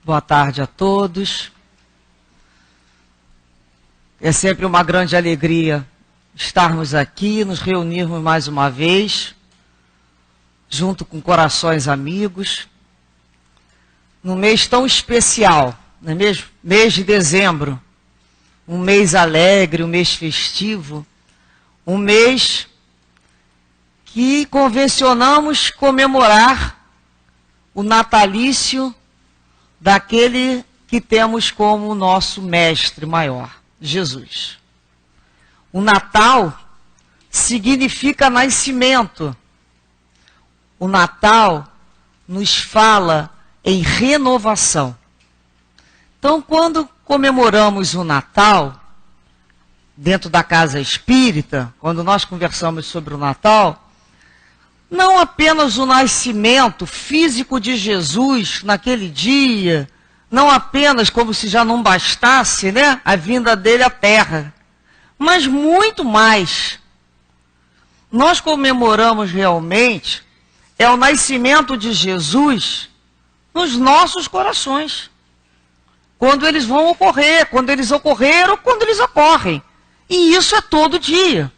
Boa tarde a todos. É sempre uma grande alegria estarmos aqui, nos reunirmos mais uma vez, junto com corações amigos, num mês tão especial, não é mesmo? Mês de dezembro, um mês alegre, um mês festivo, um mês que convencionamos comemorar o natalício daquele que temos como nosso mestre maior, Jesus. O Natal significa nascimento. O Natal nos fala em renovação. Então, quando comemoramos o Natal, dentro da casa espírita, quando nós conversamos sobre o Natal, não apenas o nascimento físico de Jesus naquele dia, não apenas como se já não bastasse, né, a vinda dele à Terra, mas muito mais. Nós comemoramos realmente o nascimento de Jesus nos nossos corações. Quando eles vão ocorrer, quando eles ocorreram, quando eles ocorrem. E isso é todo dia.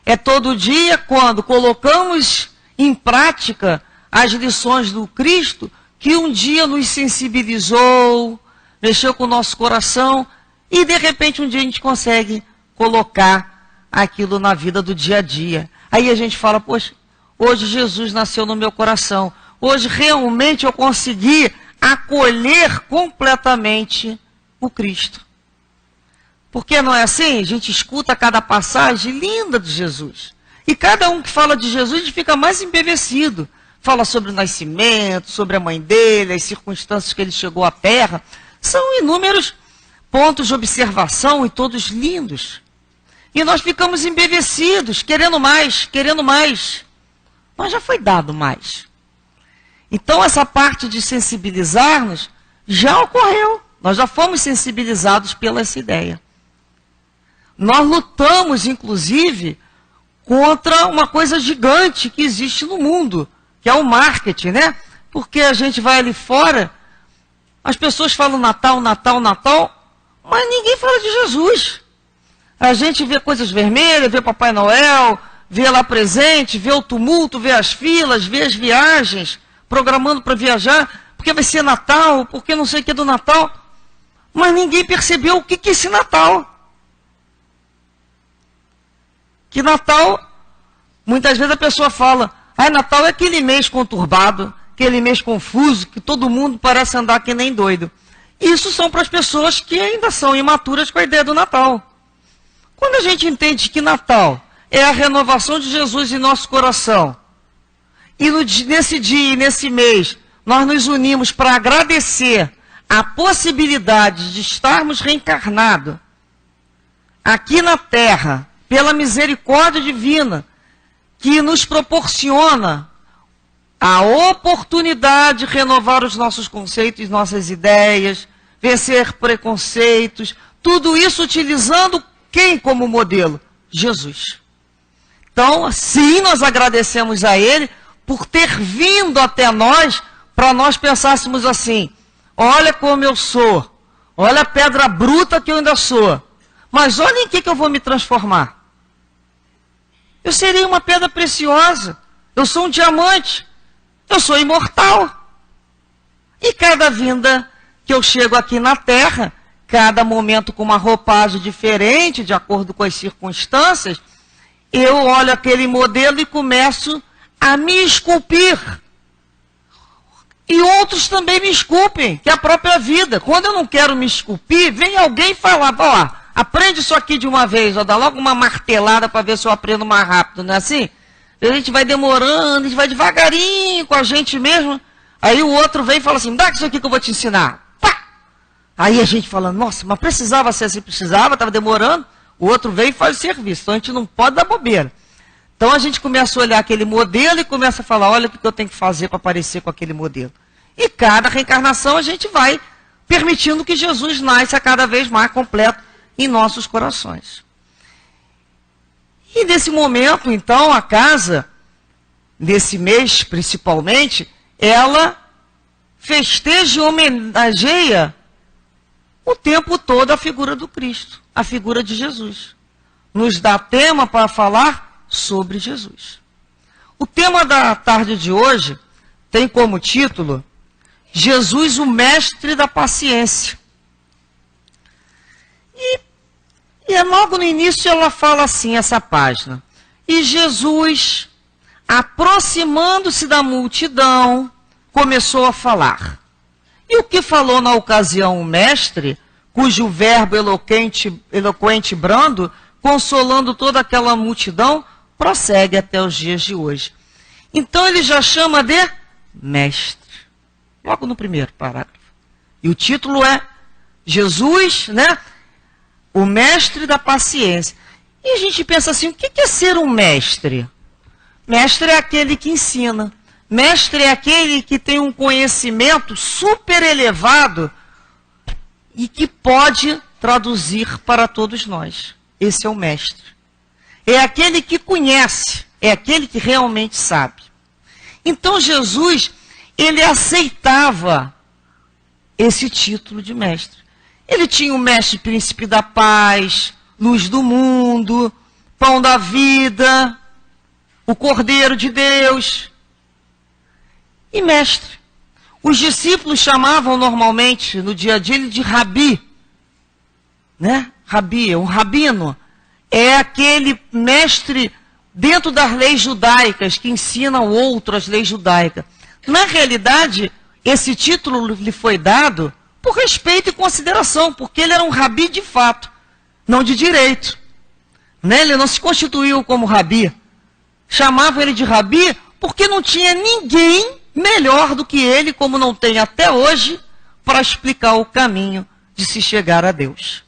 É todo dia quando colocamos em prática as lições do Cristo, que um dia nos sensibilizou, mexeu com o nosso coração, e de repente um dia a gente consegue colocar aquilo na vida do dia a dia. Aí a gente fala, poxa, hoje Jesus nasceu no meu coração, hoje realmente eu consegui acolher completamente o Cristo. Porque não é assim? A gente escuta cada passagem linda de Jesus. E cada um que fala de Jesus, a gente fica mais embevecido. Fala sobre o nascimento, sobre a mãe dele, as circunstâncias que ele chegou à Terra. São inúmeros pontos de observação e todos lindos. E nós ficamos embevecidos, querendo mais, querendo mais. Mas já foi dado mais. Então essa parte de sensibilizar-nos já ocorreu. Nós já fomos sensibilizados pela essa ideia. Nós lutamos, inclusive, contra uma coisa gigante que existe no mundo, que é o marketing, né? Porque a gente vai ali fora, as pessoas falam Natal, Natal, Natal, mas ninguém fala de Jesus. A gente vê coisas vermelhas, vê Papai Noel, vê lá presente, vê o tumulto, vê as filas, vê as viagens, programando para viajar, porque vai ser Natal, porque não sei o que é do Natal. Mas ninguém percebeu o que é esse Natal. Que Natal, muitas vezes a pessoa fala, Natal é aquele mês conturbado, aquele mês confuso, que todo mundo parece andar que nem doido. Isso são para as pessoas que ainda são imaturas com a ideia do Natal. Quando a gente entende que Natal é a renovação de Jesus em nosso coração, e nesse dia e nesse mês, nós nos unimos para agradecer a possibilidade de estarmos reencarnados aqui na Terra, pela misericórdia divina, que nos proporciona a oportunidade de renovar os nossos conceitos, nossas ideias, vencer preconceitos, tudo isso utilizando quem como modelo? Jesus. Então, sim, nós agradecemos a Ele por ter vindo até nós, para nós pensássemos assim, olha como eu sou, olha a pedra bruta que eu ainda sou, mas olha em que eu vou me transformar. Eu serei uma pedra preciosa, eu sou um diamante, eu sou imortal. E cada vinda que eu chego aqui na Terra, cada momento com uma roupagem diferente, de acordo com as circunstâncias, eu olho aquele modelo e começo a me esculpir. E outros também me esculpem, que é a própria vida. Quando eu não quero me esculpir, vem alguém falar, ó, aprende isso aqui de uma vez, ó, dá logo uma martelada para ver se eu aprendo mais rápido, não é assim? A gente vai demorando, a gente vai devagarinho com a gente mesmo, aí o outro vem e fala assim, dá isso aqui que eu vou te ensinar. Pá! Aí a gente fala, nossa, mas precisava ser assim, precisava, estava demorando, o outro vem e faz o serviço, então a gente não pode dar bobeira. Então a gente começa a olhar aquele modelo e começa a falar, olha o que eu tenho que fazer para parecer com aquele modelo. E cada reencarnação a gente vai permitindo que Jesus nasça cada vez mais completo em nossos corações. E nesse momento, então, a casa, nesse mês principalmente, ela festeja e homenageia o tempo todo a figura do Cristo, a figura de Jesus. Nos dá tema para falar sobre Jesus. O tema da tarde de hoje tem como título Jesus, o mestre da paciência. E logo no início ela fala assim, essa página. E Jesus, aproximando-se da multidão, começou a falar. E o que falou na ocasião o mestre, cujo verbo eloquente e brando, consolando toda aquela multidão, prossegue até os dias de hoje. Então ele já chama de mestre. Logo no primeiro parágrafo. E o título é Jesus, né? O mestre da paciência. E a gente pensa assim, o que é ser um mestre? Mestre é aquele que ensina. Mestre é aquele que tem um conhecimento super elevado e que pode traduzir para todos nós. Esse é o mestre. É aquele que conhece, é aquele que realmente sabe. Então Jesus, ele aceitava esse título de mestre. Ele tinha o mestre príncipe da paz, luz do mundo, pão da vida, o Cordeiro de Deus e mestre. Os discípulos chamavam normalmente no dia a dia ele de rabi, né? Rabi, um rabino, é aquele mestre dentro das leis judaicas que ensina o outro as leis judaicas. Na realidade, esse título lhe foi dado por respeito e consideração, porque ele era um rabi de fato, não de direito. Né? Ele não se constituiu como rabi. Chamavam ele de rabi porque não tinha ninguém melhor do que ele, como não tem até hoje, para explicar o caminho de se chegar a Deus.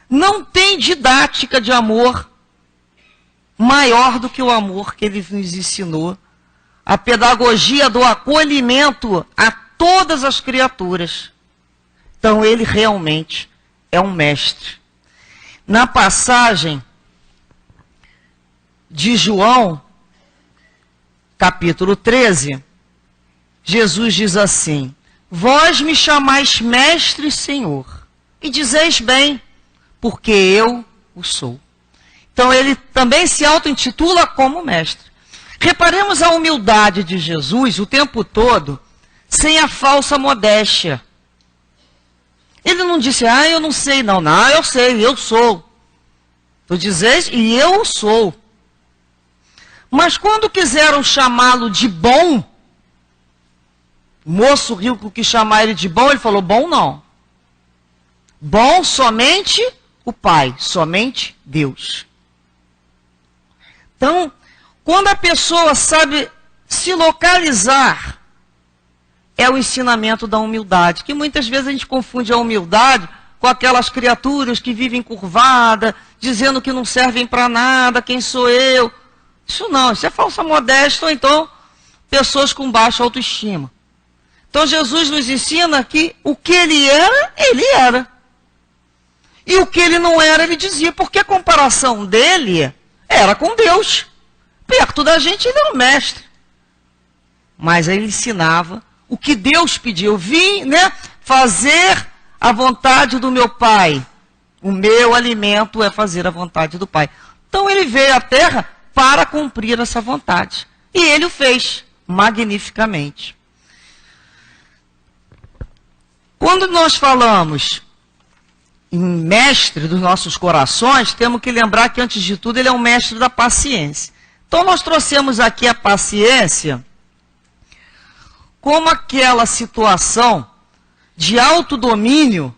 Não tem didática de amor maior do que o amor que ele nos ensinou. A pedagogia do acolhimento a todas as criaturas. Então ele realmente é um mestre. Na passagem de João, capítulo 13, Jesus diz assim: vós me chamais mestre e Senhor, e dizeis bem, porque eu o sou. Então ele também se auto-intitula como mestre. Reparemos a humildade de Jesus o tempo todo, sem a falsa modéstia. Ele não disse, eu não sei, não, eu sei, eu sou. Tu dizes, e eu sou. Mas quando quiseram chamá-lo de bom, o moço rico que chamar ele de bom, ele falou, bom não. Bom somente o Pai, somente Deus. Então, quando a pessoa sabe se localizar, é o ensinamento da humildade, que muitas vezes a gente confunde a humildade com aquelas criaturas que vivem curvadas, dizendo que não servem para nada, quem sou eu? Isso não, isso é falsa modéstia, ou então pessoas com baixa autoestima. Então Jesus nos ensina que o que ele era. E o que ele não era, ele dizia, porque a comparação dele era com Deus. Perto da gente ele era o mestre. Mas ele ensinava o que Deus pediu. Vim, né, fazer a vontade do meu Pai. O meu alimento é fazer a vontade do Pai. Então ele veio à terra para cumprir essa vontade. E ele o fez magnificamente. Quando nós falamos em mestre dos nossos corações, temos que lembrar que, antes de tudo, ele é um mestre da paciência. Então, nós trouxemos aqui a paciência como aquela situação de autodomínio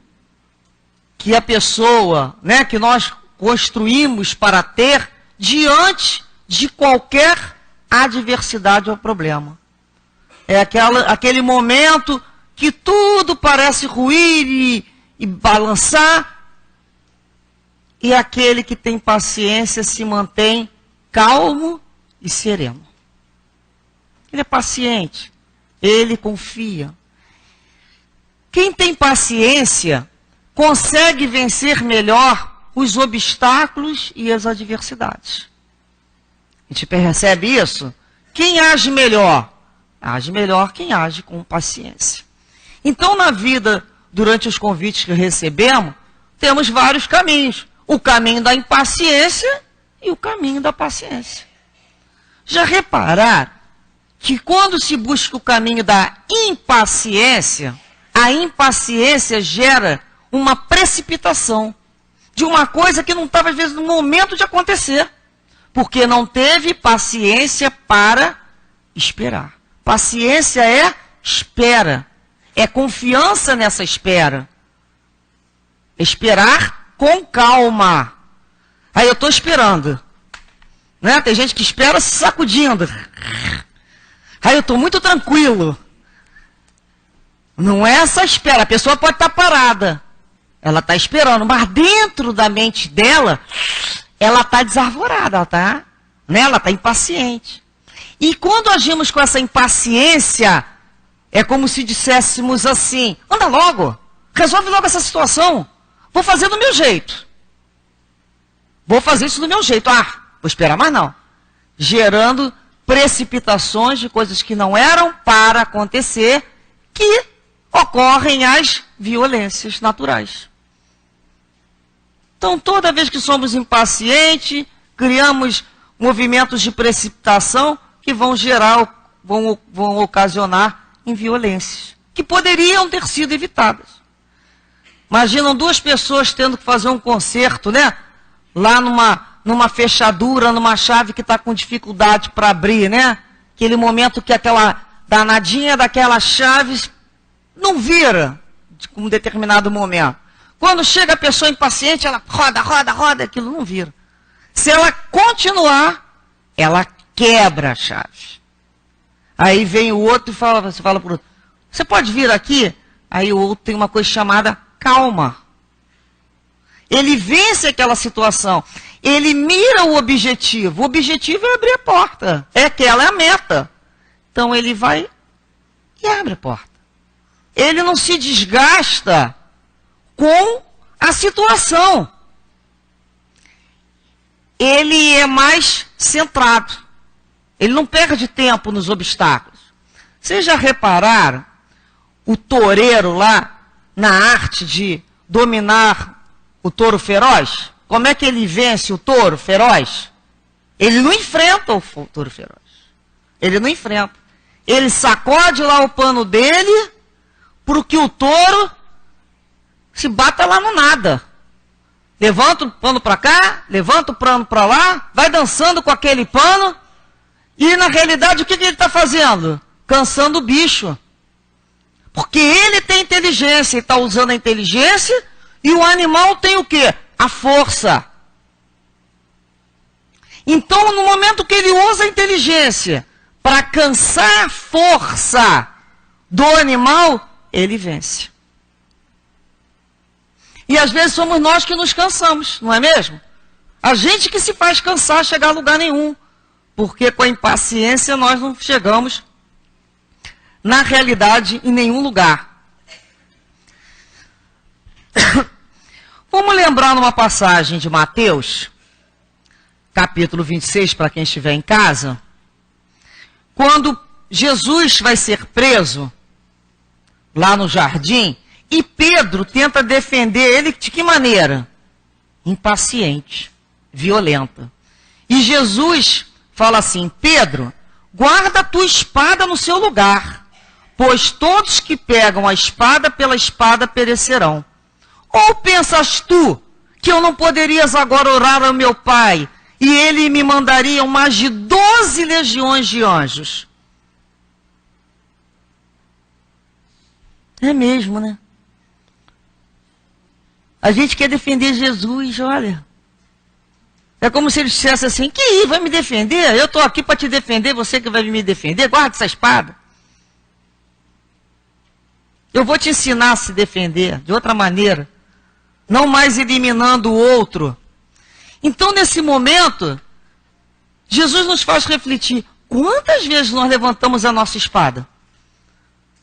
que a pessoa, né, que nós construímos para ter diante de qualquer adversidade ou problema. É aquele momento que tudo parece ruir e balançar, e aquele que tem paciência se mantém calmo e sereno. Ele é paciente, ele confia. Quem tem paciência consegue vencer melhor os obstáculos e as adversidades. A gente percebe isso? Quem age melhor? Age melhor quem age com paciência. Então, na vida, durante os convites que recebemos, temos vários caminhos. O caminho da impaciência e o caminho da paciência. Já repararam que quando se busca o caminho da impaciência, a impaciência gera uma precipitação de uma coisa que não estava, às vezes, no momento de acontecer. Porque não teve paciência para esperar. Paciência é espera. É confiança nessa espera. Esperar com calma. Aí eu estou esperando. Né? Tem gente que espera se sacudindo. Aí eu estou muito tranquilo. Não é essa espera. A pessoa pode estar parada. Ela está esperando. Mas dentro da mente dela, ela está desarvorada. Ela está impaciente. E quando agimos com essa impaciência, é como se disséssemos assim: anda logo. Resolve logo essa situação. Vou fazer do meu jeito. Vou fazer isso do meu jeito. Vou esperar mais não. Gerando precipitações de coisas que não eram para acontecer, que ocorrem as violências naturais. Então, toda vez que somos impacientes, criamos movimentos de precipitação que vão ocasionar em violências, que poderiam ter sido evitadas. Imaginam duas pessoas tendo que fazer um concerto, né? Lá numa fechadura, numa chave que está com dificuldade para abrir, né? Aquele momento que aquela danadinha daquela chave não vira com um determinado momento. Quando chega a pessoa impaciente, ela roda, aquilo não vira. Se ela continuar, ela quebra a chave. Aí vem o outro e você fala para o outro: você pode vir aqui? Aí o outro tem uma coisa chamada calma. Ele vence aquela situação. Ele mira o objetivo. O objetivo é abrir a porta. Aquela é a meta. Então ele vai e abre a porta. Ele não se desgasta com a situação. Ele é mais centrado. Ele não perde tempo nos obstáculos. Vocês já repararam o toureiro lá na arte de dominar o touro feroz? Como é que ele vence o touro feroz? Ele não enfrenta o touro feroz. Ele não enfrenta. Ele sacode lá o pano dele para que o touro se bata lá no nada. Levanta o pano para cá, levanta o pano para lá, vai dançando com aquele pano. E na realidade o que ele está fazendo? Cansando o bicho. Porque ele tem inteligência, ele está usando a inteligência, e o animal tem o quê? A força. Então, no momento que ele usa a inteligência para cansar a força do animal, ele vence. E às vezes somos nós que nos cansamos, não é mesmo? A gente que se faz cansar, chegar a lugar nenhum. Porque com a impaciência nós não chegamos, na realidade, em nenhum lugar. Vamos lembrar numa passagem de Mateus, capítulo 26, para quem estiver em casa, quando Jesus vai ser preso, lá no jardim, e Pedro tenta defender ele de que maneira? Impaciente, violenta. E Jesus fala assim: Pedro, guarda a tua espada no seu lugar, pois todos que pegam a espada pela espada perecerão. Ou pensas tu que eu não poderias agora orar ao meu Pai, e ele me mandaria mais de 12 legiões de anjos? É mesmo, né? A gente quer defender Jesus, olha. É como se ele dissesse assim: que vai me defender? Eu estou aqui para te defender, você que vai me defender, guarda essa espada. Eu vou te ensinar a se defender de outra maneira, não mais eliminando o outro. Então, nesse momento, Jesus nos faz refletir: quantas vezes nós levantamos a nossa espada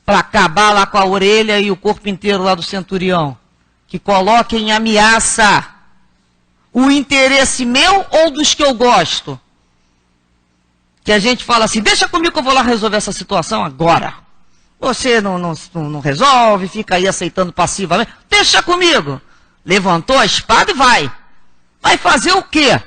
para acabar lá com a orelha e o corpo inteiro lá do centurião, que coloca em ameaça o interesse meu ou dos que eu gosto? que a gente fala assim, deixa comigo que eu vou lá resolver essa situação agora. Você não resolve, fica aí aceitando passivamente. Deixa comigo. Levantou a espada e vai. Vai fazer o quê?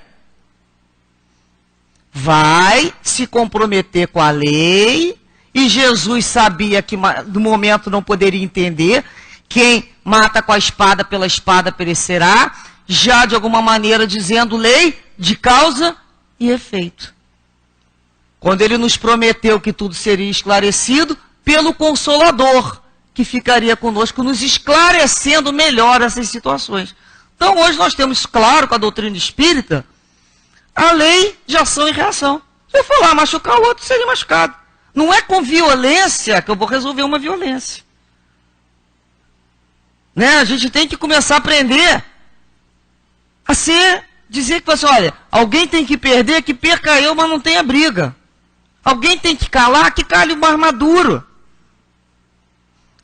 Vai se comprometer com a lei. E Jesus sabia que no momento não poderia entender. Quem mata com a espada pela espada perecerá. Já de alguma maneira dizendo lei de causa e efeito. Quando ele nos prometeu que tudo seria esclarecido pelo Consolador, que ficaria conosco, nos esclarecendo melhor essas situações. Então hoje nós temos, claro, com a doutrina espírita, a lei de ação e reação. Se eu for lá machucar o outro, seria machucado. Não é com violência que eu vou resolver uma violência. Né? A gente tem que começar a aprender a dizer que, assim, olha, alguém tem que perder, que perca eu, mas não tenha briga. Alguém tem que calar, que cale o mais maduro.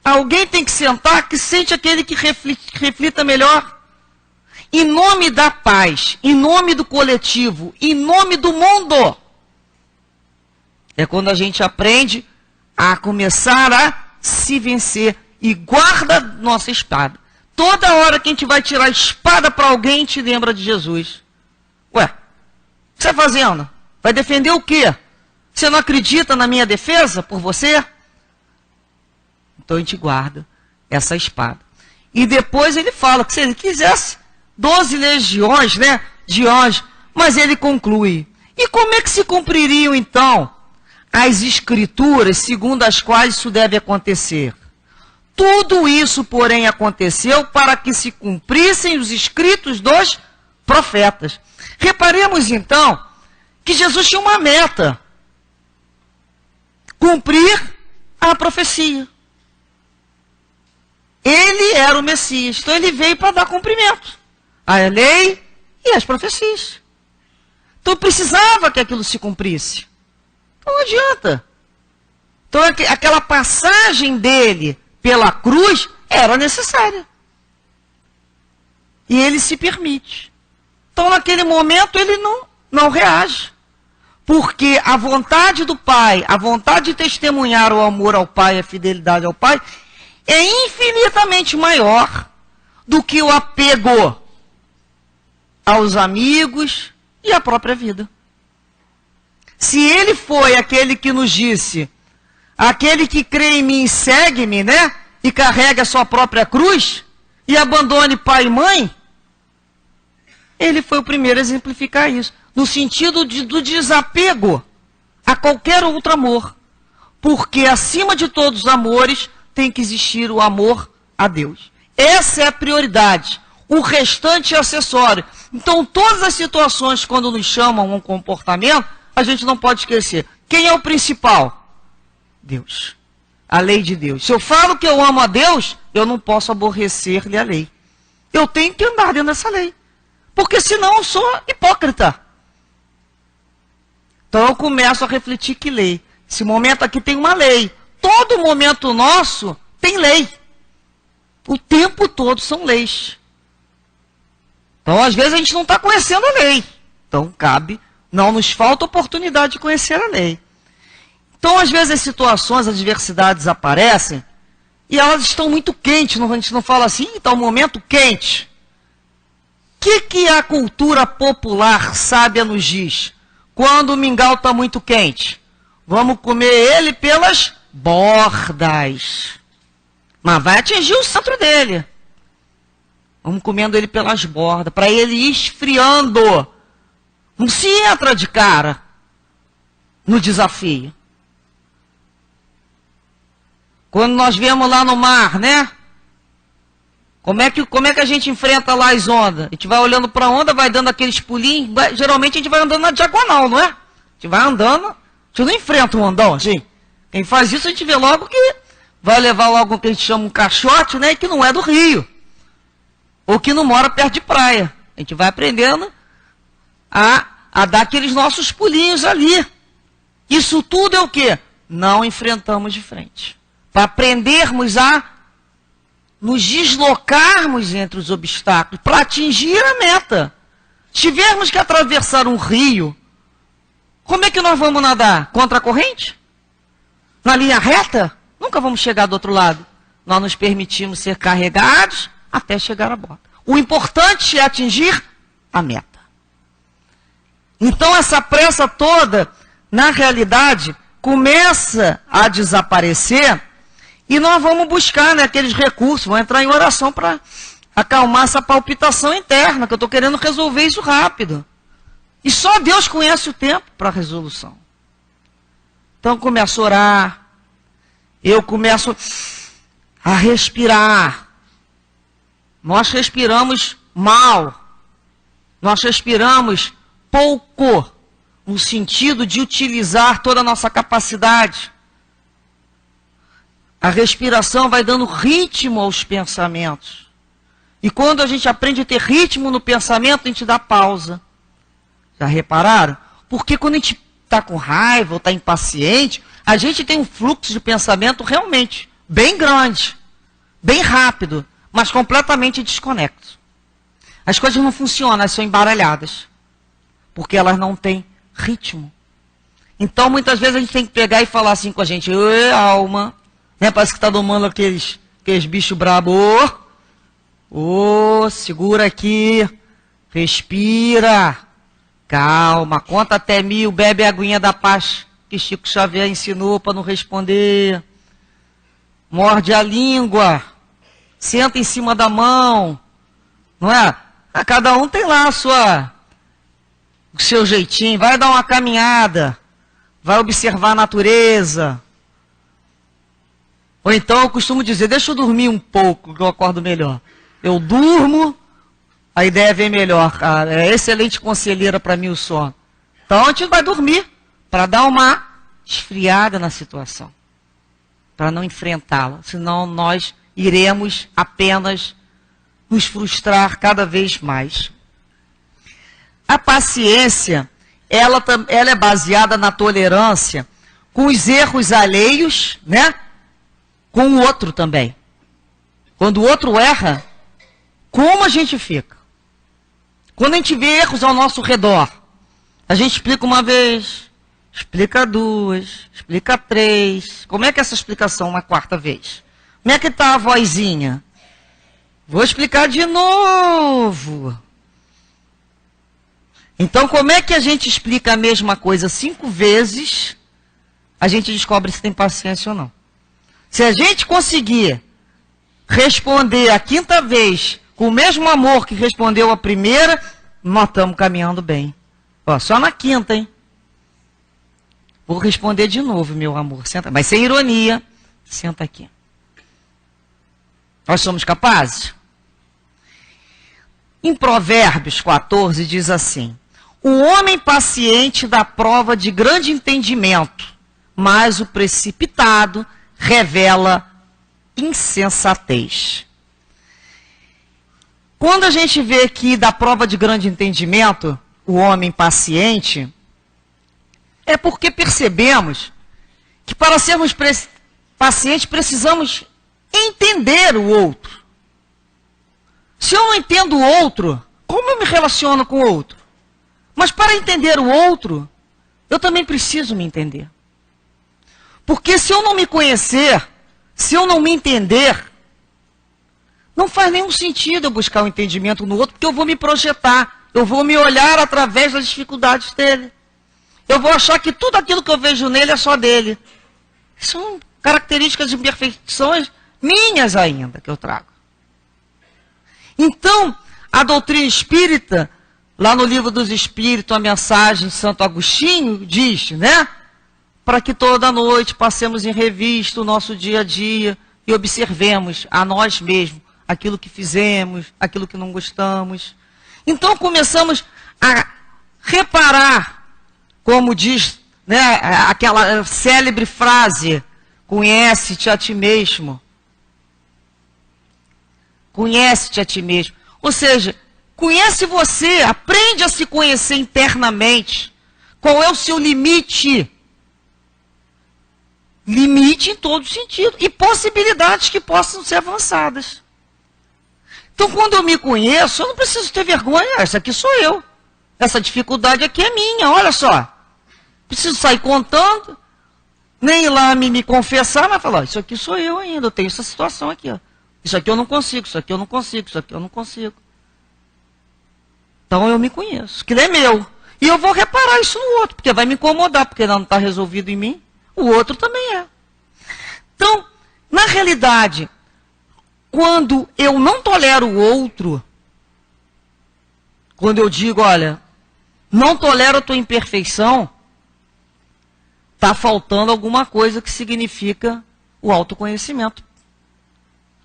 Alguém tem que sentar, que sente aquele que reflita melhor. Em nome da paz, em nome do coletivo, em nome do mundo. É quando a gente aprende a começar a se vencer e guarda nossa espada. Toda hora que a gente vai tirar a espada para alguém, a gente lembra de Jesus. Ué, o que você está fazendo? Vai defender o quê? Você não acredita na minha defesa por você? Então a gente guarda essa espada. E depois ele fala que se ele quisesse 12 legiões, né, de anjos, mas ele conclui. E como é que se cumpririam então as escrituras segundo as quais isso deve acontecer? Tudo isso, porém, aconteceu para que se cumprissem os escritos dos profetas. Reparemos então que Jesus tinha uma meta. Cumprir a profecia. Ele era o Messias. Então ele veio para dar cumprimento à lei e às profecias. Então precisava que aquilo se cumprisse. Então não adianta. Então aquela passagem dele pela cruz era necessária. E ele se permite. Então naquele momento ele não reage. Porque a vontade do Pai, a vontade de testemunhar o amor ao Pai, a fidelidade ao Pai, é infinitamente maior do que o apego aos amigos e à própria vida. Se ele foi aquele que nos disse, aquele que crê em mim, segue-me, né? E carrega a sua própria cruz, e abandone pai e mãe, ele foi o primeiro a exemplificar isso. No sentido do desapego a qualquer outro amor. Porque acima de todos os amores tem que existir o amor a Deus. Essa é a prioridade. O restante é acessório. Então todas as situações quando nos chamam a um comportamento, a gente não pode esquecer. Quem é o principal? Deus. A lei de Deus. Se eu falo que eu amo a Deus, eu não posso aborrecer-lhe a lei. Eu tenho que andar dentro dessa lei. Porque senão eu sou hipócrita. Então eu começo a refletir que lei. Esse momento aqui tem uma lei. Todo momento nosso tem lei. O tempo todo são leis. Então às vezes a gente não está conhecendo a lei. Então não nos falta oportunidade de conhecer a lei. Então às vezes as situações, as adversidades aparecem e elas estão muito quentes. A gente não fala assim, está um momento quente. O que a cultura popular sábia nos diz? Quando o mingau está muito quente, vamos comer ele pelas bordas. Mas vai atingir o centro dele. Vamos comendo ele pelas bordas, para ele ir esfriando. Não se entra de cara no desafio. Quando nós vemos lá no mar, né? Como é que a gente enfrenta lá as ondas? A gente vai olhando para a onda, vai dando aqueles pulinhos. Geralmente a gente vai andando na diagonal, não é? A gente vai andando, a gente não enfrenta um ondão, assim. Quem faz isso a gente vê logo que vai levar logo o que a gente chama um caixote, né? Que não é do rio. Ou que não mora perto de praia. A gente vai aprendendo a dar aqueles nossos pulinhos ali. Isso tudo é o quê? Não enfrentamos de frente. Para aprendermos a nos deslocarmos entre os obstáculos para atingir a meta. Se tivermos que atravessar um rio, Como é que nós vamos nadar? Contra a corrente? Na linha reta? Nunca vamos chegar do outro lado. Nós nos permitimos ser carregados até chegar à borda. O importante é atingir a meta. Então essa pressa toda, na realidade, começa a desaparecer e nós vamos buscar, né, aqueles recursos, vamos entrar em oração para acalmar essa palpitação interna, que eu estou querendo resolver isso rápido. E só Deus conhece o tempo para a resolução. Então eu começo a orar, eu começo a respirar. Nós respiramos mal, nós respiramos pouco, no sentido de utilizar toda a nossa capacidade. A respiração vai dando ritmo aos pensamentos. E quando a gente aprende a ter ritmo no pensamento, a gente dá pausa. Já repararam? Porque quando a gente está com raiva ou está impaciente, a gente tem um fluxo de pensamento realmente bem grande, bem rápido, mas completamente desconexo. As coisas não funcionam, elas são embaralhadas, porque elas não têm ritmo. Então, muitas vezes a gente tem que pegar e falar assim com a gente: oi, alma, né? Parece que está domando aqueles bichos brabos. Segura aqui, respira, calma, conta até 1000, bebe a aguinha da paz que Chico Xavier ensinou para não responder. Morde a língua, senta em cima da mão, não é? Cada um tem lá o seu jeitinho, vai dar uma caminhada, vai observar a natureza. Ou então eu costumo dizer: deixa eu dormir um pouco, que eu acordo melhor. Eu durmo, a ideia vem melhor, cara. É excelente conselheira para mim o sono. Então a gente vai dormir, para dar uma esfriada na situação, para não enfrentá-la, senão nós iremos apenas nos frustrar cada vez mais. A paciência, ela é baseada na tolerância com os erros alheios, né? Com o outro também. Quando o outro erra, como a gente fica? Quando a gente vê erros ao nosso redor, a gente explica uma vez, explica duas, explica três. Como é que é essa explicação uma quarta vez? Como é que está a vozinha? Vou explicar de novo. Então, como é que a gente explica a mesma coisa 5 vezes, a gente descobre se tem paciência ou não. Se a gente conseguir responder a 5ª vez com o mesmo amor que respondeu a primeira, nós estamos caminhando bem. Ó, só na 5ª, hein? Vou responder de novo, meu amor. Senta, mas sem ironia. Senta aqui. Nós somos capazes? Em Provérbios 14 diz assim: o homem paciente dá prova de grande entendimento, mas o precipitado revela insensatez. Quando a gente vê que dá prova de grande entendimento, o homem paciente, é porque percebemos que para sermos pacientes precisamos entender o outro. Se eu não entendo o outro, como eu me relaciono com o outro? Mas para entender o outro, eu também preciso me entender. Porque se eu não me conhecer, se eu não me entender, não faz nenhum sentido eu buscar o entendimento no outro, porque eu vou me projetar, eu vou me olhar através das dificuldades dele. Eu vou achar que tudo aquilo que eu vejo nele é só dele. São características de imperfeições minhas ainda que eu trago. Então, a doutrina espírita, lá no Livro dos Espíritos, a mensagem de Santo Agostinho, diz, né? Para que toda noite passemos em revista o nosso dia a dia e observemos a nós mesmos aquilo que fizemos, aquilo que não gostamos. Então começamos a reparar, como diz, né, aquela célebre frase: conhece-te a ti mesmo. Conhece-te a ti mesmo. Ou seja, conhece você, aprende a se conhecer internamente. Qual é o seu limite? Limite em todo sentido. E possibilidades que possam ser avançadas. Então, quando eu me conheço, eu não preciso ter vergonha. Essa aqui sou eu. Essa dificuldade aqui é minha, olha só. preciso sair contando, nem ir lá me confessar, mas falar, isso aqui sou eu ainda, eu tenho essa situação aqui. Ó. Isso aqui eu não consigo, isso aqui eu não consigo, isso aqui eu não consigo. Então eu me conheço, aquilo é meu. E eu vou reparar isso no outro, porque vai me incomodar, porque não está resolvido em mim, o outro também é. Então, na realidade, quando eu não tolero o outro, quando eu digo, olha, não tolero a tua imperfeição, está faltando alguma coisa que significa o autoconhecimento.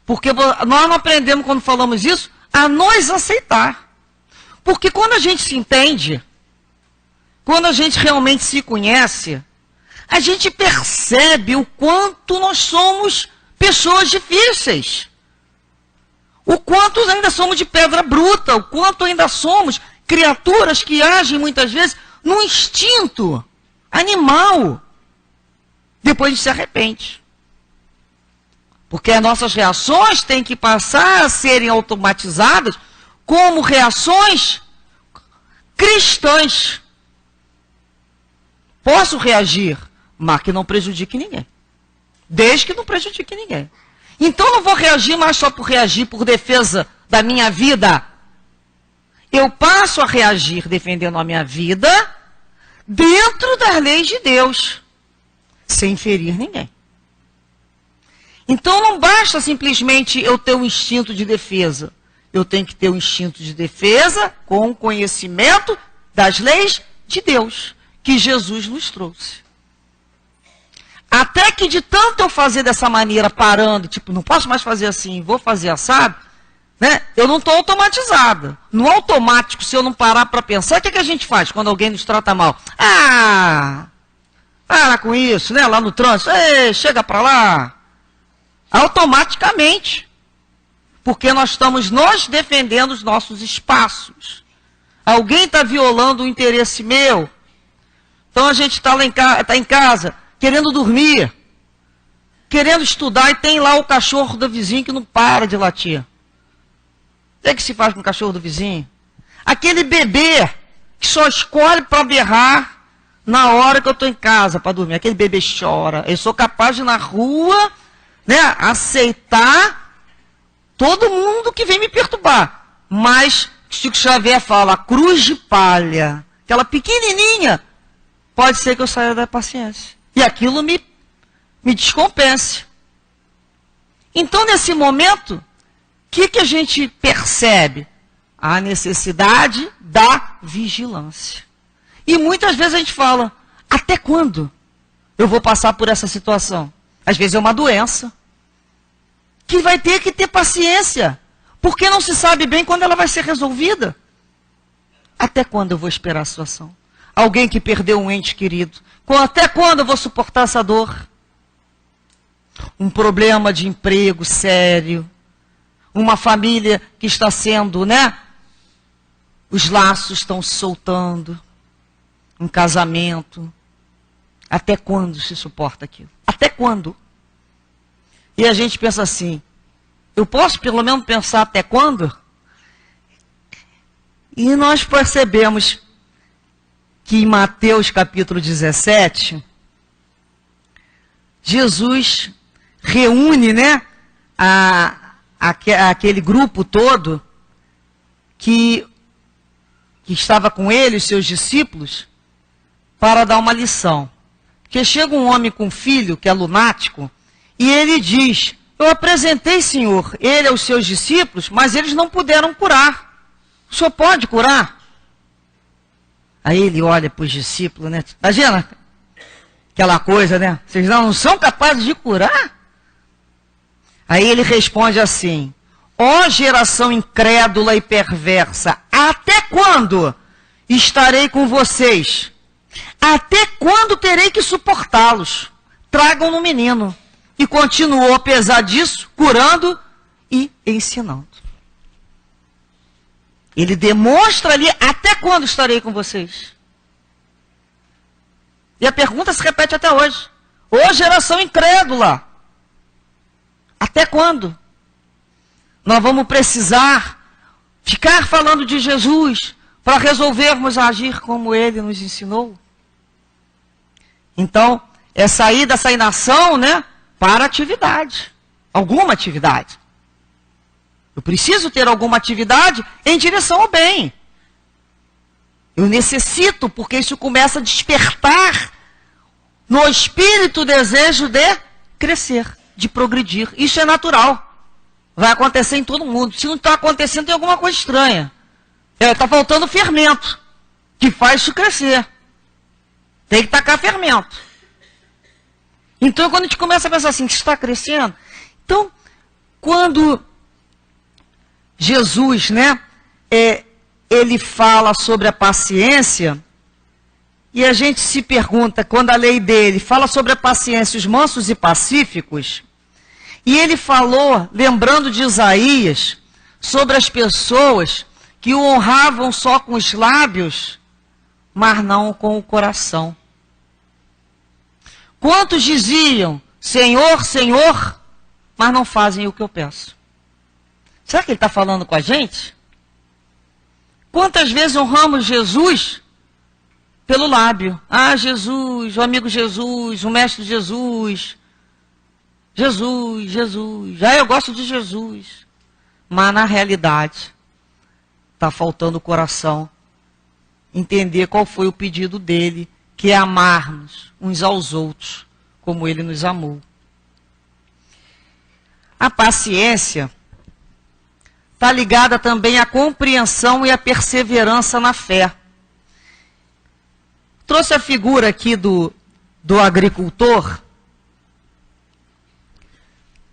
Porque nós não aprendemos, quando falamos isso, a nos aceitar. Porque quando a gente se entende, quando a gente realmente se conhece, a gente percebe o quanto nós somos pessoas difíceis. O quanto ainda somos de pedra bruta, o quanto ainda somos criaturas que agem muitas vezes no instinto animal. Depois a gente se arrepende. Porque as nossas reações têm que passar a serem automatizadas como reações cristãs. Posso reagir, mas que não prejudique ninguém. Desde que não prejudique ninguém. Então não vou reagir mais só por reagir, por defesa da minha vida. Eu passo a reagir defendendo a minha vida dentro das leis de Deus, sem ferir ninguém. Então não basta simplesmente eu ter um instinto de defesa. Eu tenho que ter um instinto de defesa com o conhecimento das leis de Deus, que Jesus nos trouxe. Até que de tanto eu fazer dessa maneira, parando, tipo, não posso mais fazer assim, vou fazer assado, né? Eu não estou automatizada. No automático, se eu não parar para pensar, o que a gente faz quando alguém nos trata mal? Para com isso, né? Lá no trânsito, ei, chega para lá. Automaticamente. Porque nós estamos nos defendendo os nossos espaços. Alguém está violando o interesse meu. Então a gente está em casa, querendo dormir, querendo estudar, e tem lá o cachorro do vizinho que não para de latir. O que se faz com o cachorro do vizinho? Aquele bebê que só escolhe para berrar na hora que eu estou em casa para dormir. Aquele bebê chora. Eu sou capaz de ir na rua, né, aceitar todo mundo que vem me perturbar. Mas Chico Xavier fala, a cruz de palha, aquela pequenininha, pode ser que eu saia da paciência. E aquilo me descompense. Então, nesse momento, o que a gente percebe? A necessidade da vigilância. E muitas vezes a gente fala, até quando eu vou passar por essa situação? Às vezes é uma doença, que vai ter que ter paciência, porque não se sabe bem quando ela vai ser resolvida. Até quando eu vou esperar a situação? Alguém que perdeu um ente querido. Até quando eu vou suportar essa dor? Um problema de emprego sério. Uma família que está sendo, né? Os laços estão se soltando. Um casamento. Até quando se suporta aquilo? Até quando? E a gente pensa assim, eu posso pelo menos pensar até quando? E nós percebemos que em Mateus capítulo 17, Jesus reúne, né, aquele grupo todo que estava com ele, os seus discípulos, para dar uma lição. Porque chega um homem com um filho, que é lunático, e ele diz, eu apresentei, Senhor, ele aos seus discípulos, mas eles não puderam curar. O Senhor pode curar? Aí ele olha para os discípulos, né? Imagina aquela coisa, né? Vocês não são capazes de curar? Aí ele responde assim, ó geração incrédula e perversa, até quando estarei com vocês? Até quando terei que suportá-los? Tragam no menino. E continuou, apesar disso, curando e ensinando. Ele demonstra ali, até quando estarei com vocês? E a pergunta se repete até hoje. Ô geração incrédula, até quando? Nós vamos precisar ficar falando de Jesus para resolvermos agir como Ele nos ensinou? Então, é sair dessa inação, né, para atividade. Alguma atividade. Eu preciso ter alguma atividade em direção ao bem. Eu necessito, porque isso começa a despertar no espírito o desejo de crescer, de progredir. Isso é natural. Vai acontecer em todo mundo. Se não está acontecendo, tem alguma coisa estranha. Está faltando fermento, que faz isso crescer. Tem que tacar fermento. Então, quando a gente começa a pensar assim, que está crescendo, então, quando Jesus, né, ele fala sobre a paciência, e a gente se pergunta, quando a lei dele fala sobre a paciência, os mansos e pacíficos, e ele falou, lembrando de Isaías, sobre as pessoas que o honravam só com os lábios, mas não com o coração. Quantos diziam, Senhor, Senhor, mas não fazem o que eu peço? Será que ele está falando com a gente? Quantas vezes honramos Jesus pelo lábio? Ah, Jesus, o amigo Jesus, o mestre Jesus. Jesus, Jesus. Ah, eu gosto de Jesus. Mas na realidade, está faltando o coração entender qual foi o pedido dele, que é amar-nos uns aos outros, como ele nos amou. A paciência está ligada também à compreensão e à perseverança na fé. Trouxe a figura aqui do agricultor,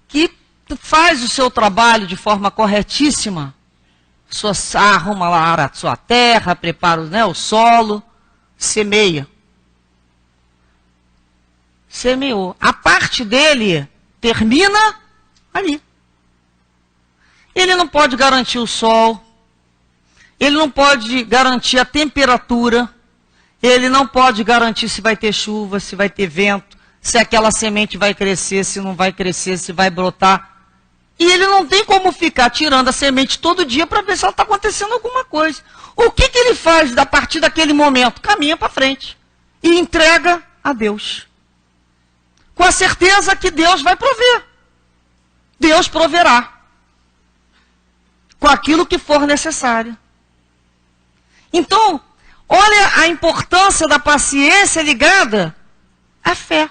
que faz o seu trabalho de forma corretíssima, arruma lá a sua terra, prepara, né, o solo, semeia. Semeou. A parte dele termina ali. Ele não pode garantir o sol, ele não pode garantir a temperatura, ele não pode garantir se vai ter chuva, se vai ter vento, se aquela semente vai crescer, se não vai crescer, se vai brotar. E ele não tem como ficar tirando a semente todo dia para ver se está acontecendo alguma coisa. O que ele faz a partir daquele momento? Caminha para frente e entrega a Deus. Com a certeza que Deus vai prover. Deus proverá. Com aquilo que for necessário. Então, olha a importância da paciência ligada à fé.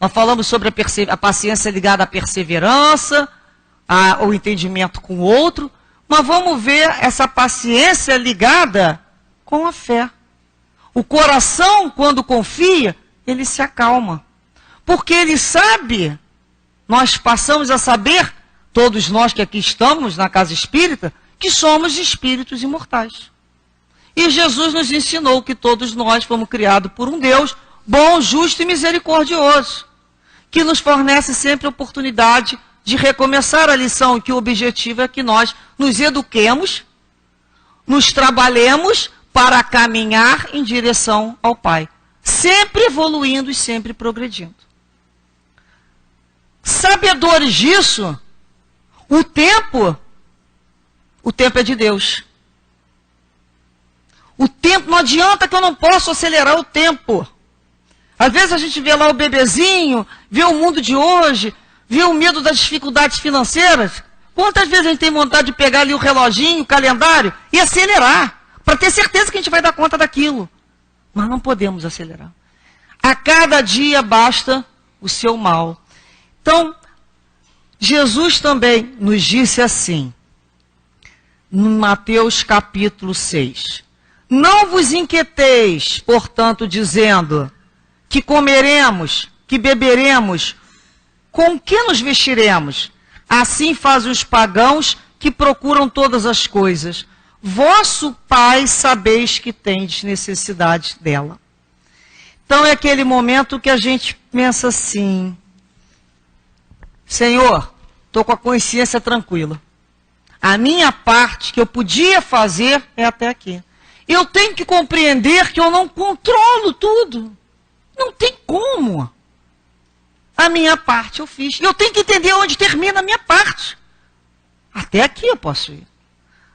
Nós falamos sobre a paciência ligada à perseverança, ao entendimento com o outro, mas vamos ver essa paciência ligada com a fé. O coração, quando confia, ele se acalma. Porque ele sabe, nós passamos a saber, todos nós que aqui estamos na casa espírita, que somos espíritos imortais. E Jesus nos ensinou que todos nós fomos criados por um Deus bom, justo e misericordioso, que nos fornece sempre a oportunidade de recomeçar a lição, que o objetivo é que nós nos eduquemos, nos trabalhemos para caminhar em direção ao Pai, sempre evoluindo e sempre progredindo. Sabedores disso, o tempo é de Deus. O tempo, não adianta que eu não posso acelerar o tempo. Às vezes a gente vê lá o bebezinho, vê o mundo de hoje, vê o medo das dificuldades financeiras. Quantas vezes a gente tem vontade de pegar ali o reloginho, o calendário e acelerar, para ter certeza que a gente vai dar conta daquilo. Mas não podemos acelerar. A cada dia basta o seu mal. Então, Jesus também nos disse assim, no Mateus capítulo 6. Não vos inquieteis, portanto, dizendo que comeremos, que beberemos, com que nos vestiremos? Assim fazem os pagãos que procuram todas as coisas. Vosso Pai sabeis que tendes necessidade dela. Então é aquele momento que a gente pensa assim, Senhor, estou com a consciência tranquila. A minha parte que eu podia fazer é até aqui. Eu tenho que compreender que eu não controlo tudo. Não tem como. A minha parte eu fiz. Eu tenho que entender onde termina a minha parte. Até aqui eu posso ir.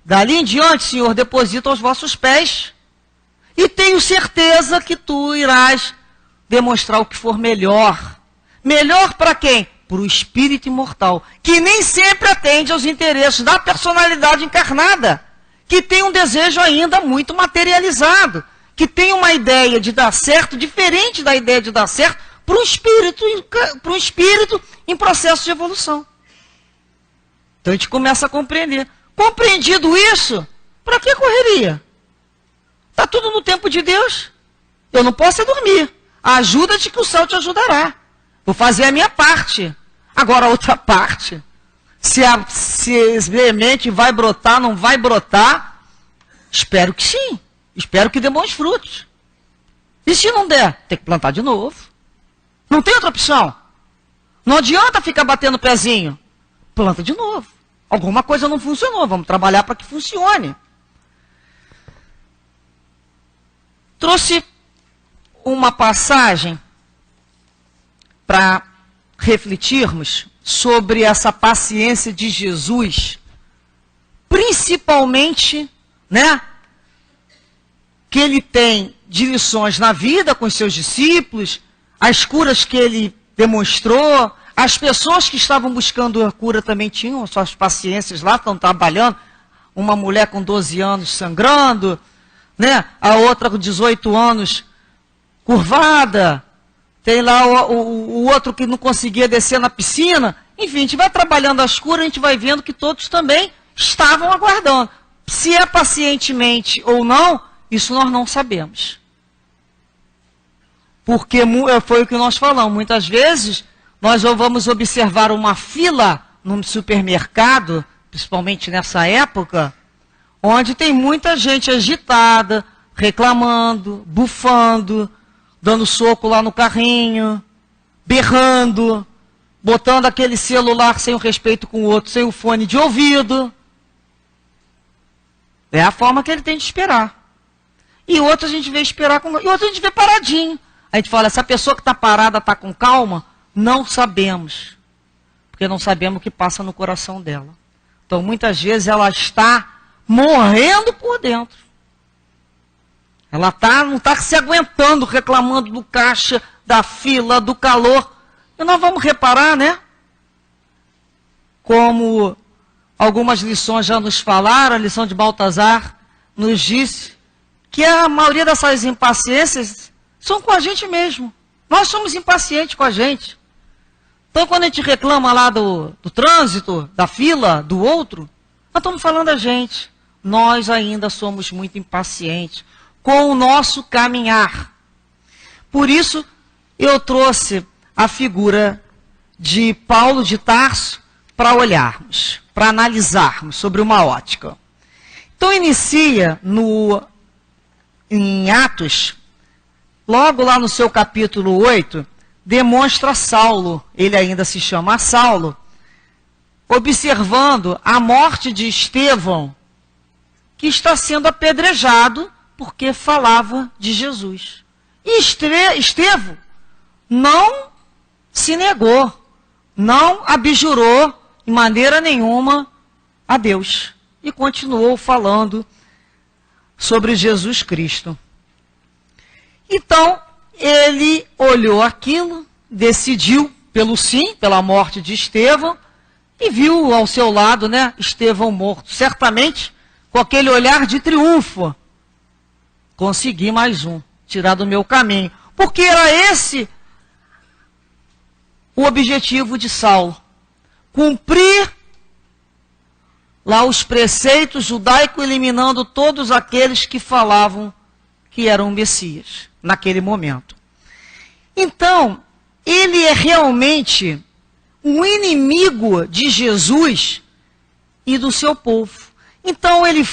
Dali em diante, Senhor, deposito aos vossos pés. E tenho certeza que tu irás demonstrar o que for melhor. Melhor para quem? Para o espírito imortal, que nem sempre atende aos interesses da personalidade encarnada, que tem um desejo ainda muito materializado, que tem uma ideia de dar certo diferente da ideia de dar certo para um espírito em processo de evolução. Então a gente começa a compreender. Compreendido isso, para que correria? Está tudo no tempo de Deus. Eu não posso é dormir. Ajuda-te que o céu te ajudará. Vou fazer a minha parte. Agora a outra parte. Se a semente vai brotar, não vai brotar, espero que sim. Espero que dê bons frutos. E se não der, tem que plantar de novo. Não tem outra opção. Não adianta ficar batendo o pezinho. Planta de novo. Alguma coisa não funcionou, vamos trabalhar para que funcione. Trouxe uma passagem para refletirmos sobre essa paciência de Jesus, principalmente, né, que ele tem de lições na vida com os seus discípulos, as curas que ele demonstrou, as pessoas que estavam buscando a cura também tinham suas paciências lá, estão trabalhando, uma mulher com 12 anos sangrando, né, a outra com 18 anos curvada, tem lá o outro que não conseguia descer na piscina. Enfim, a gente vai trabalhando as curas, a gente vai vendo que todos também estavam aguardando. Se é pacientemente ou não, isso nós não sabemos. Porque foi o que nós falamos. Muitas vezes, nós vamos observar uma fila num supermercado, principalmente nessa época, onde tem muita gente agitada, reclamando, bufando, dando soco lá no carrinho, berrando, botando aquele celular sem o respeito com o outro, sem o fone de ouvido. É a forma que ele tem de esperar. E outro a gente vê esperar com... E outro a gente vê paradinho. A gente fala, essa pessoa que está parada está com calma? Não sabemos. Porque não sabemos o que passa no coração dela. Então, muitas vezes, ela está morrendo por dentro. Ela não está se aguentando, reclamando do caixa, da fila, do calor. E nós vamos reparar, né? Como algumas lições já nos falaram, a lição de Baltazar nos disse que a maioria dessas impaciências são com a gente mesmo. Nós somos impacientes com a gente. Então, quando a gente reclama lá do trânsito, da fila, do outro, nós estamos falando a gente. Nós ainda somos muito impacientes com o nosso caminhar. Por isso, eu trouxe a figura de Paulo de Tarso para olharmos, para analisarmos sobre uma ótica. Então, inicia em Atos, logo lá no seu capítulo 8, demonstra Saulo, ele ainda se chama Saulo, observando a morte de Estevão, que está sendo apedrejado porque falava de Jesus. E Estevão não se negou, não abjurou de maneira nenhuma a Deus. E continuou falando sobre Jesus Cristo. Então, ele olhou aquilo, decidiu pelo sim, pela morte de Estevão, e viu ao seu lado, né, Estevão morto. Certamente, com aquele olhar de triunfo, consegui mais um, tirar do meu caminho. Porque era esse o objetivo de Saulo. Cumprir lá os preceitos judaicos, eliminando todos aqueles que falavam que eram Messias, naquele momento. Então, ele é realmente um inimigo de Jesus e do seu povo. Então ele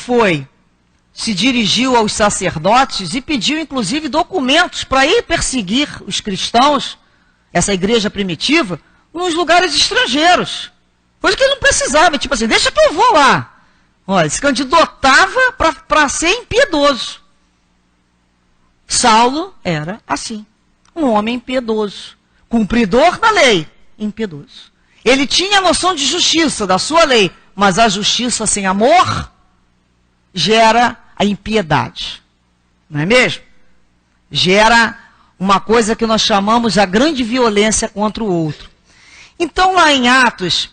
se dirigiu aos sacerdotes e pediu inclusive documentos para ir perseguir os cristãos, essa igreja primitiva, nos lugares estrangeiros. Coisa que ele não precisava, tipo assim, deixa que eu vou lá. Olha, se candidatava para ser impiedoso. Saulo era assim, um homem impiedoso, cumpridor da lei, impiedoso. Ele tinha a noção de justiça, da sua lei, mas a justiça sem amor gera a impiedade, não é mesmo? Gera uma coisa que nós chamamos a grande violência contra o outro. Então, lá em Atos,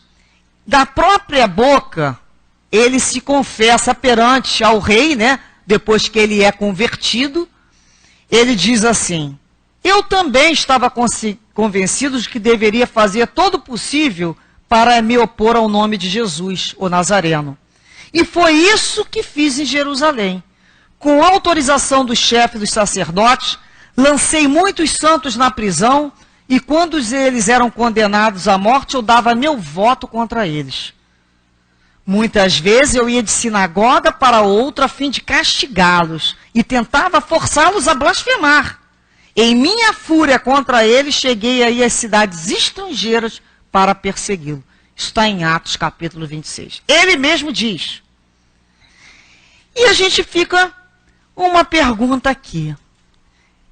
da própria boca, ele se confessa perante ao rei, né? Depois que ele é convertido, ele diz assim: eu também estava convencido de que deveria fazer todo o possível para me opor ao nome de Jesus, o Nazareno. E foi isso que fiz em Jerusalém. Com autorização do chefe dos sacerdotes, lancei muitos santos na prisão, e quando eles eram condenados à morte, eu dava meu voto contra eles. Muitas vezes eu ia de sinagoga para outra a fim de castigá-los, e tentava forçá-los a blasfemar. Em minha fúria contra eles, cheguei aí às cidades estrangeiras para persegui-lo. Isso está em Atos, capítulo 26. Ele mesmo diz. E a gente fica uma pergunta aqui.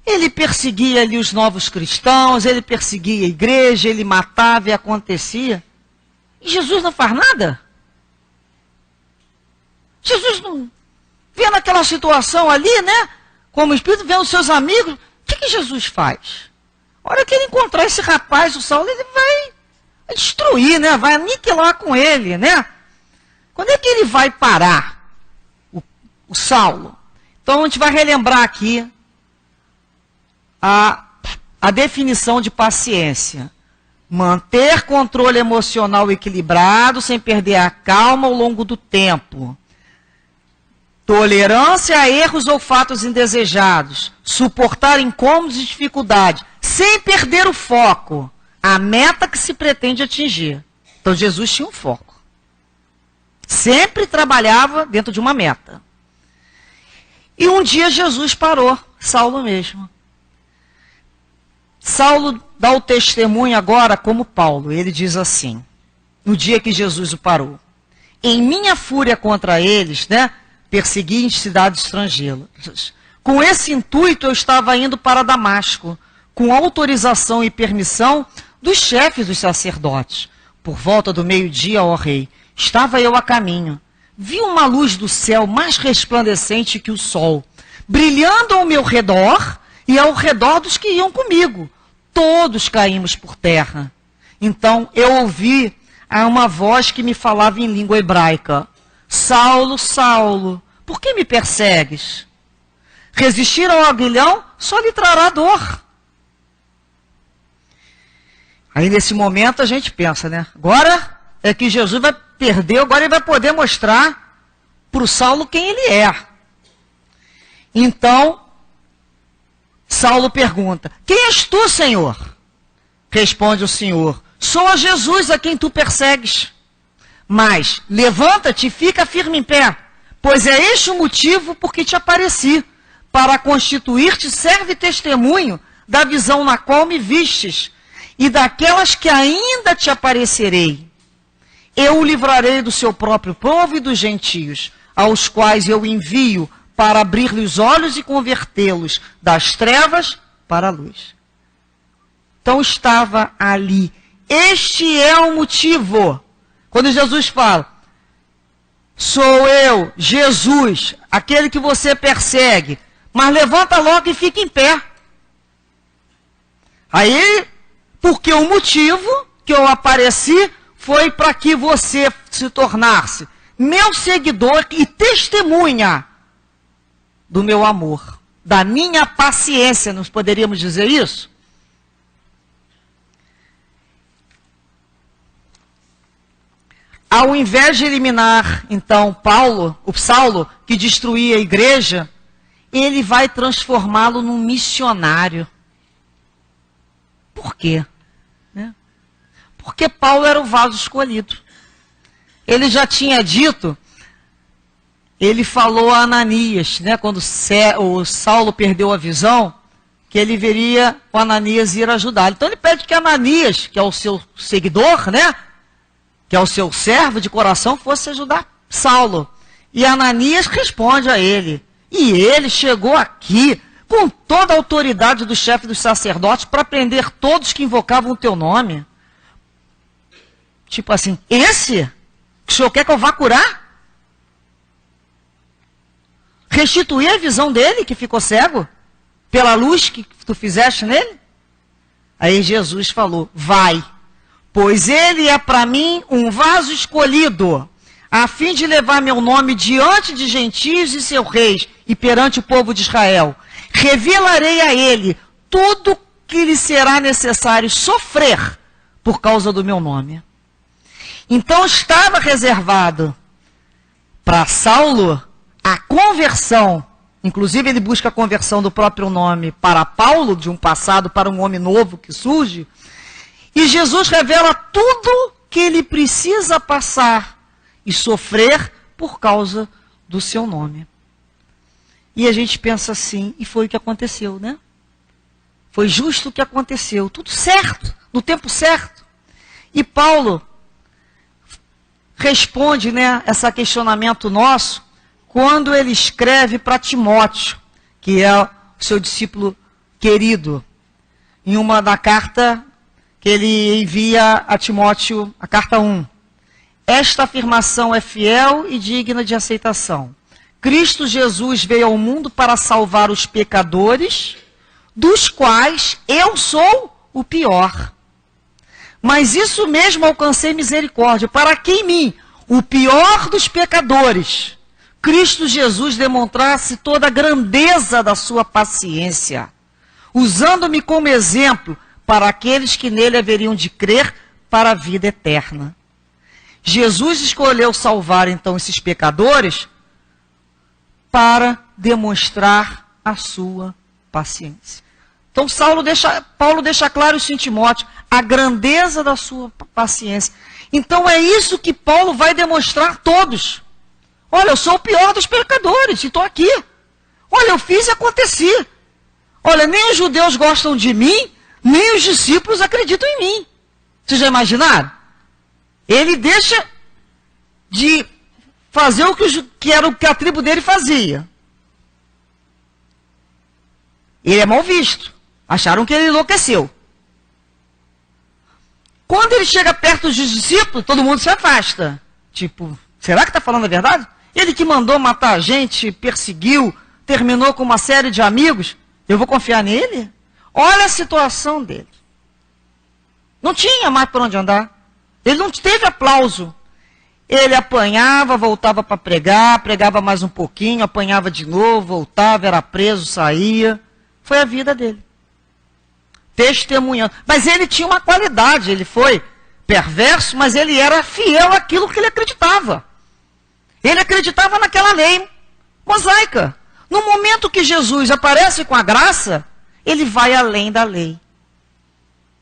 Ele perseguia ali os novos cristãos, ele perseguia a igreja, ele matava e acontecia. E Jesus não faz nada? Jesus não vê naquela situação ali, né? Como espírito, vendo os seus amigos. O que Jesus faz? A hora que ele encontrar esse rapaz, o Saulo, ele vai destruir, né? Vai aniquilar com ele, né? Quando é que ele vai parar? O Saulo. Então a gente vai relembrar aqui a definição de paciência. Manter controle emocional equilibrado sem perder a calma ao longo do tempo. Tolerância a erros ou fatos indesejados. Suportar incômodos e dificuldades, sem perder o foco. A meta que se pretende atingir. Então Jesus tinha um foco. Sempre trabalhava dentro de uma meta. E um dia Jesus parou, Saulo mesmo. Saulo dá o testemunho agora como Paulo. Ele diz assim, no dia que Jesus o parou. Em minha fúria contra eles, né, persegui em cidades estrangeiras. Com esse intuito eu estava indo para Damasco, com autorização e permissão dos chefes dos sacerdotes. Por volta do meio-dia, ó rei, estava eu a caminho. Vi uma luz do céu mais resplandecente que o sol, brilhando ao meu redor e ao redor dos que iam comigo. Todos caímos por terra. Então eu ouvi uma voz que me falava em língua hebraica. Saulo, Saulo, por que me persegues? Resistir ao aguilhão só lhe trará dor. Aí nesse momento a gente pensa, né? Agora é que Jesus vai perder, agora ele vai poder mostrar para o Saulo quem ele é. Então, Saulo pergunta, quem és tu, Senhor? Responde o Senhor, sou a Jesus a quem tu persegues. Mas levanta-te e fica firme em pé, pois é este o motivo por que te apareci, para constituir-te servo e testemunho da visão na qual me vistes, e daquelas que ainda te aparecerei. Eu o livrarei do seu próprio povo e dos gentios, aos quais eu envio para abrir-lhe os olhos e convertê-los das trevas para a luz. Então estava ali. Este é o motivo. Quando Jesus fala, sou eu, Jesus, aquele que você persegue, mas levanta logo e fica em pé. Aí, porque o motivo que eu apareci foi para que você se tornasse meu seguidor e testemunha do meu amor, da minha paciência, nós poderíamos dizer isso? Ao invés de eliminar, então, o Saulo, que destruía a igreja, ele vai transformá-lo num missionário. Por quê? Porque Paulo era o vaso escolhido. Ele já tinha dito, ele falou a Ananias, né, quando o Saulo perdeu a visão, que ele veria o Ananias ir ajudar. Então ele pede que Ananias, que é o seu seguidor, né, que é o seu servo de coração, fosse ajudar Saulo. E Ananias responde a ele. E ele chegou aqui com toda a autoridade do chefe dos sacerdotes para prender todos que invocavam o teu nome. Tipo assim, esse que o senhor quer que eu vá curar? Restituir a visão dele, que ficou cego? pela luz que tu fizeste nele? Aí Jesus falou, vai, pois ele é para mim um vaso escolhido, a fim de levar meu nome diante de gentios e seus reis, e perante o povo de Israel. Revelarei a ele tudo que lhe será necessário sofrer por causa do meu nome. Então estava reservado para Saulo a conversão, inclusive ele busca a conversão do próprio nome para Paulo, de um passado para um homem novo que surge, e Jesus revela tudo que ele precisa passar e sofrer por causa do seu nome. E a gente pensa assim, e foi o que aconteceu, né? Foi justo o que aconteceu, tudo certo, no tempo certo. E Paulo responde, né, esse questionamento nosso, quando ele escreve para Timóteo, que é o seu discípulo querido, em uma da carta que ele envia a Timóteo, a carta 1. Esta afirmação é fiel e digna de aceitação. Cristo Jesus veio ao mundo para salvar os pecadores, dos quais eu sou o pior. Mas isso mesmo alcancei misericórdia, para que em mim, o pior dos pecadores, Cristo Jesus demonstrasse toda a grandeza da sua paciência, usando-me como exemplo para aqueles que nele haveriam de crer para a vida eterna. Jesus escolheu salvar então esses pecadores para demonstrar a sua paciência. Então Paulo deixa claro isso em Timóteo, a grandeza da sua paciência. Então é isso que Paulo vai demonstrar a todos. Olha, eu sou o pior dos pecadores e estou aqui. Olha, eu fiz e aconteci. Olha, nem os judeus gostam de mim, nem os discípulos acreditam em mim. Vocês já imaginaram? Ele deixa de fazer o que era o que a tribo dele fazia. Ele é mal visto. Acharam que ele enlouqueceu. Quando ele chega perto dos discípulos, todo mundo se afasta. Tipo, será que está falando a verdade? Ele que mandou matar a gente, perseguiu, terminou com uma série de amigos, eu vou confiar nele? Olha a situação dele. Não tinha mais por onde andar. Ele não teve aplauso. Ele apanhava, voltava para pregar, pregava mais um pouquinho, apanhava de novo, voltava, era preso, saía. Foi a vida dele. Testemunhando. Mas ele tinha uma qualidade, ele foi perverso, mas ele era fiel àquilo que ele acreditava. Ele acreditava naquela lei mosaica. No momento que Jesus aparece com a graça, ele vai além da lei.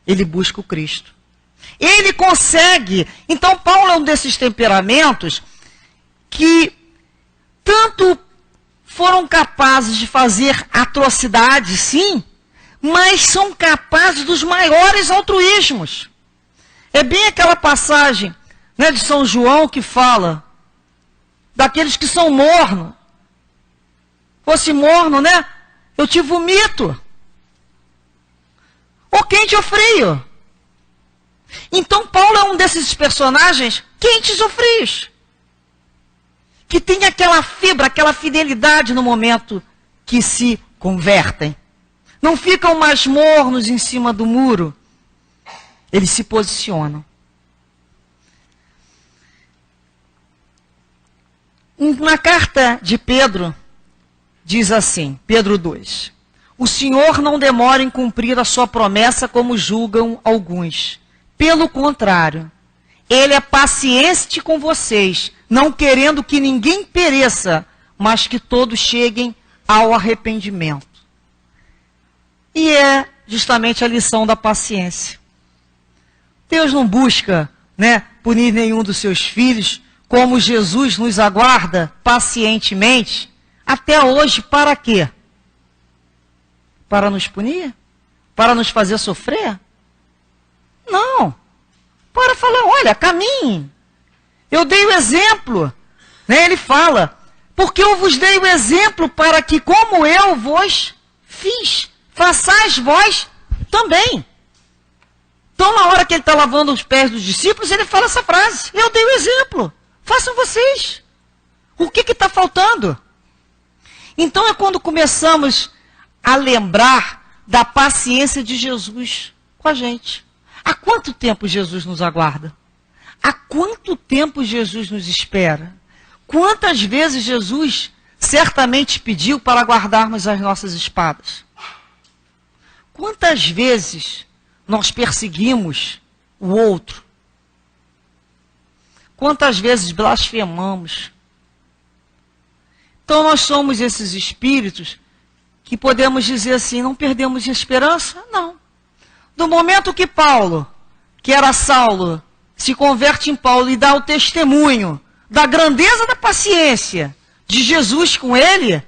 Ele busca o Cristo. Ele consegue. Então Paulo é um desses temperamentos que tanto foram capazes de fazer atrocidades, sim, mas são capazes dos maiores altruísmos. É bem aquela passagem, né, de São João que fala daqueles que são mornos. Fosse morno, né? Eu te vomito. Ou quente ou frio. Então Paulo é um desses personagens quentes ou frios. Que tem aquela fibra, aquela fidelidade no momento que se convertem. Não ficam mais mornos em cima do muro. Eles se posicionam. Na carta de Pedro, diz assim, Pedro 2. O Senhor não demora em cumprir a sua promessa como julgam alguns. Pelo contrário, Ele é paciente com vocês, não querendo que ninguém pereça, mas que todos cheguem ao arrependimento. E é justamente a lição da paciência. Deus não busca, né, punir nenhum dos seus filhos, como Jesus nos aguarda pacientemente, até hoje, para quê? Para nos punir? Para nos fazer sofrer? Não. Para falar, olha, caminhe. Eu dei o exemplo. Né? Ele fala, porque eu vos dei o exemplo para que, como eu vos fiz, façais vós também. Então, na hora que ele está lavando os pés dos discípulos, ele fala essa frase. Eu dei o exemplo. Façam vocês. O que está faltando? Então, é quando começamos a lembrar da paciência de Jesus com a gente. Há quanto tempo Jesus nos aguarda? Há quanto tempo Jesus nos espera? Quantas vezes Jesus certamente pediu para guardarmos as nossas espadas? Quantas vezes nós perseguimos o outro? Quantas vezes blasfemamos? Então nós somos esses espíritos que podemos dizer assim, não perdemos a esperança? Não. Do momento que Paulo, que era Saulo, se converte em Paulo e dá o testemunho da grandeza da paciência de Jesus com ele,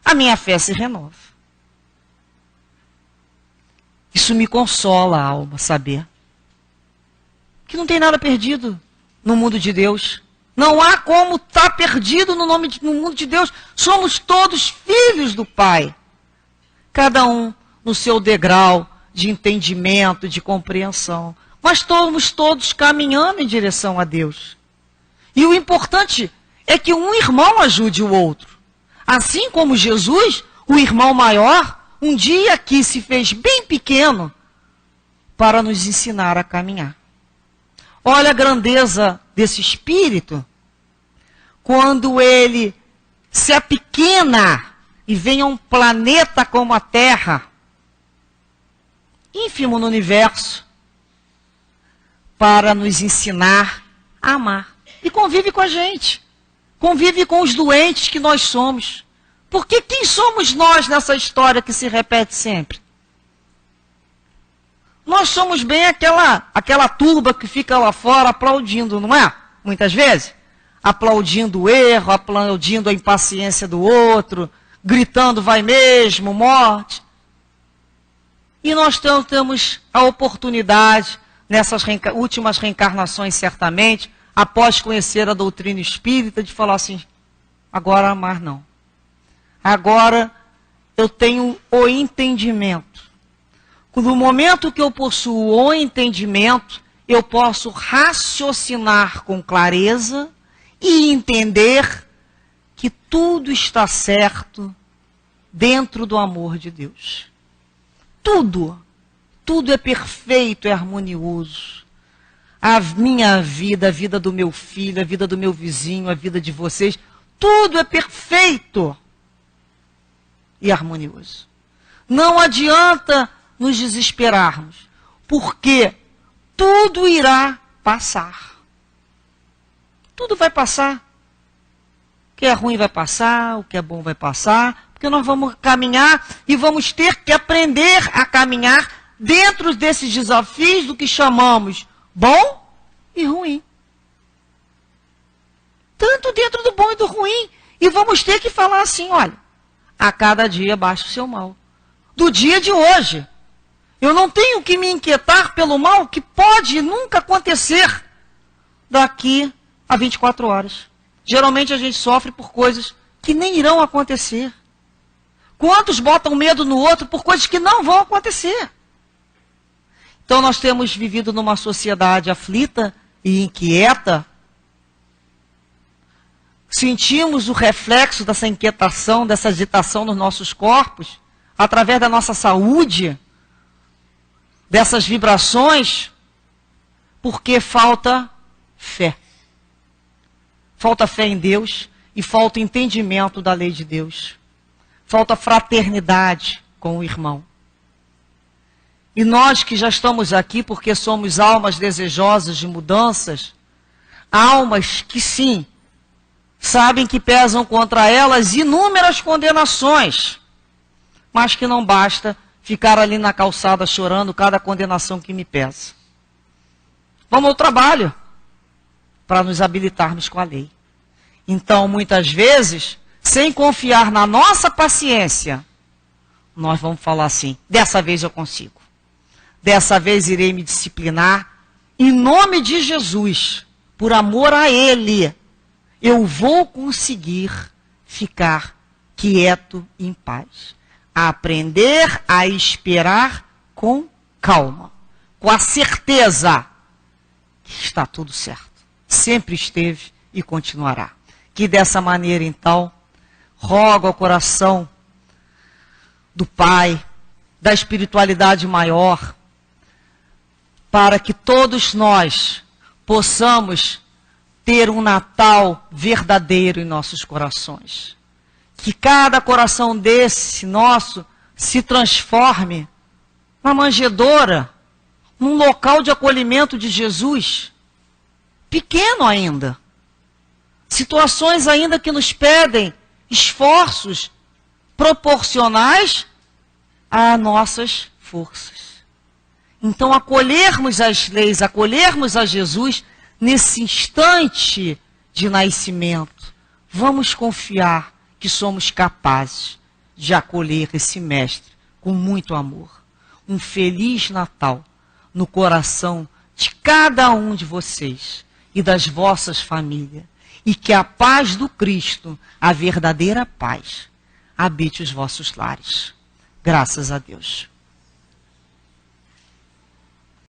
a minha fé se renova. Isso me consola a alma, saber que não tem nada perdido no mundo de Deus. Não há como estar perdido no mundo de Deus. Somos todos filhos do Pai. Cada um no seu degrau de entendimento, de compreensão. Mas estamos todos caminhando em direção a Deus. E o importante é que um irmão ajude o outro. Assim como Jesus, o irmão maior, um dia aqui se fez bem pequeno para nos ensinar a caminhar. Olha a grandeza desse espírito, quando ele se apequena e vem a um planeta como a Terra, ínfimo no universo, para nos ensinar a amar. E convive com a gente, convive com os doentes que nós somos. Porque quem somos nós nessa história que se repete sempre? Nós somos bem aquela turba que fica lá fora aplaudindo, não é? Muitas vezes. Aplaudindo o erro, aplaudindo a impaciência do outro, gritando vai mesmo, morte. E nós temos a oportunidade, nessas últimas reencarnações certamente, após conhecer a doutrina espírita, de falar assim, agora amar não. Agora eu tenho o entendimento. No momento que eu possuo o entendimento, eu posso raciocinar com clareza e entender que tudo está certo dentro do amor de Deus. Tudo é perfeito, é harmonioso. A minha vida, a vida do meu filho, a vida do meu vizinho, a vida de vocês, tudo é perfeito e harmonioso. Não adianta nos desesperarmos, porque tudo irá passar. Tudo vai passar. O que é ruim vai passar, o que é bom vai passar, porque nós vamos caminhar e vamos ter que aprender a caminhar dentro desses desafios do que chamamos bom e ruim. Tanto dentro do bom e do ruim. E vamos ter que falar assim, olha, a cada dia baixa o seu mal. Do dia de hoje. Eu não tenho que me inquietar pelo mal que pode nunca acontecer daqui a 24 horas. Geralmente a gente sofre por coisas que nem irão acontecer. Quantos botam medo no outro por coisas que não vão acontecer? Então nós temos vivido numa sociedade aflita e inquieta. Sentimos o reflexo dessa inquietação, dessa agitação nos nossos corpos, através da nossa saúde, dessas vibrações, porque falta fé. Falta fé em Deus e falta entendimento da lei de Deus. Falta fraternidade com o irmão. E nós que já estamos aqui porque somos almas desejosas de mudanças, almas que sim, sabem que pesam contra elas inúmeras condenações, mas que não basta ficar ali na calçada chorando cada condenação que me pesa. Vamos ao trabalho para nos habilitarmos com a lei. Então, muitas vezes, sem confiar na nossa paciência, nós vamos falar assim, dessa vez eu consigo. Dessa vez irei me disciplinar, em nome de Jesus, por amor a Ele, eu vou conseguir ficar quieto e em paz. A aprender a esperar com calma, com a certeza que está tudo certo. Sempre esteve e continuará. Que dessa maneira, então, rogo ao coração do Pai, da espiritualidade maior, para que todos nós possamos ter um Natal verdadeiro em nossos corações. Que cada coração desse nosso se transforme na manjedoura, num local de acolhimento de Jesus, pequeno ainda. Situações ainda que nos pedem esforços proporcionais a nossas forças. Então, acolhermos as leis, acolhermos a Jesus nesse instante de nascimento, vamos confiar que somos capazes de acolher esse Mestre com muito amor. Um feliz Natal no coração de cada um de vocês e das vossas famílias. E que a paz do Cristo, a verdadeira paz, habite os vossos lares. Graças a Deus.